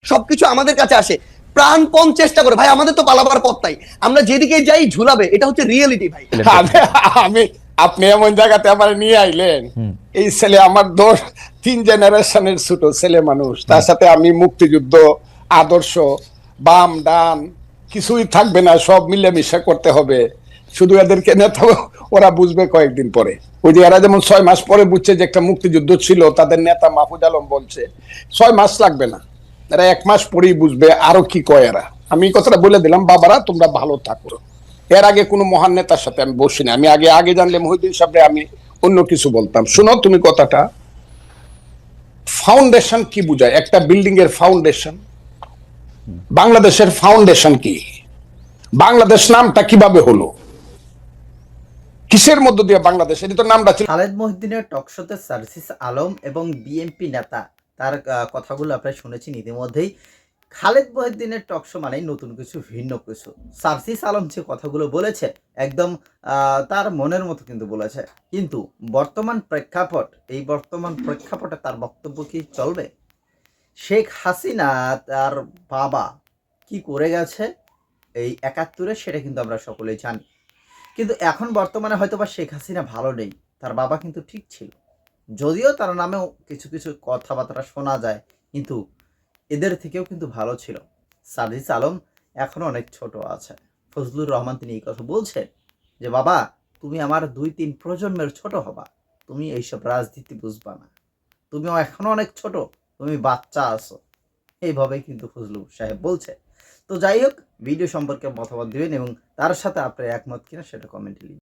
সবকিছু আমাদের কাছে আসে, প্রাণপণ চেষ্টা করে। ভাই আমাদের তো পালাবার পথ নাই, আমরা যেদিকে যাই ঝুলাবে, এটা হচ্ছে রিয়েলিটি ভাই। আমি আপনি এমন জায়গাতে আমার নিয়ে আইলেন, এই ছেলে আমার 3 জেনারেশনের ছোট ছেলে মানুষ, তার সাথে আমি মুক্তিযুদ্ধ আদর্শ বাম ডান কিছুই থাকবে না, সব মিলেমিশে করতে হবে। শুধু এদেরকে নেতা ওরা বুঝবে কয়েকদিন পরে। ওই যে এরা যেমন 6 মাস পরে বুঝছে যে একটা মুক্তিযুদ্ধ ছিল, তাদের নেতা মাহফুজ আলম বলছে 6 মাস লাগবে না, এরা 1 মাস পরেই বুঝবে আরো কি কয় এরা। আমি কথাটা বলে দিলাম, বাবারা তোমরা ভালো থাকো। এর আগে কোনো মহান নেতার সাথে আমি বসিনি, আমি আগে জানলে মহিউদ্দিন সাহেব আমি অন্য কিছু বলতাম। শুনো তুমি কথাটা, ফাউন্ডেশন কি বুঝায়? একটা বিল্ডিং এর ফাউন্ডেশন, বাংলাদেশের ফাউন্ডেশন কি? বাংলাদেশ নামটা কিভাবে হলো, কিসের মধ্য দিয়ে বাংলাদেশ? এটা তো নামটা ছিল। খালেদ মহিউদ্দিনের টকশোতে সার্জিস আলম এবং বিএনপি নেতা তার কথাগুলো আপনারা শুনেছেন ইতিমধ্যেই। খালেদ মহিউদ্দিনের টকশো মানেই নতুন কিছু, ভিন্ন কিছু। সার্জিস আলম যে কথাগুলো বলেছে একদম তার মনের মতো কিন্তু বলেছে, কিন্তু বর্তমান প্রেক্ষাপট, এই বর্তমান প্রেক্ষাপটে তার বক্তব্য কি চলবে? শেখ হাসিনা তার বাবা কি করে গেছে এই ৭১-এ, সেটা কিন্তু আমরা সকলেই জানি। কিন্তু এখন বর্তমানে হয়তো বা শেখ হাসিনা ভালো নেই, তার বাবা কিন্তু ঠিক ছিল। যদিও তার নামেও কিছু কিছু কথাবার্তা শোনা যায়, কিন্তু এদের থেকেও কিন্তু ভালো ছিল। সার্জিস আলম এখনও অনেক ছোট আছে। ফজলুর রহমান তিনি এই কথা বলছেন যে, বাবা তুমি আমার ২-৩ প্রজন্মের ছোট হবা, তুমি এইসব রাজনীতি বুঝবা না, তুমিও এখনও অনেক ছোট, তুমি বাচ্চা আছো। এইভাবেই কিন্তু ফজলু সাহেব বলছে। তো যাই হোক, ভিডিও সম্পর্কে মতামত দিবেন এবং তার সাথে আপনার একমত কিনা সেটা কমেন্টে লিখবেন।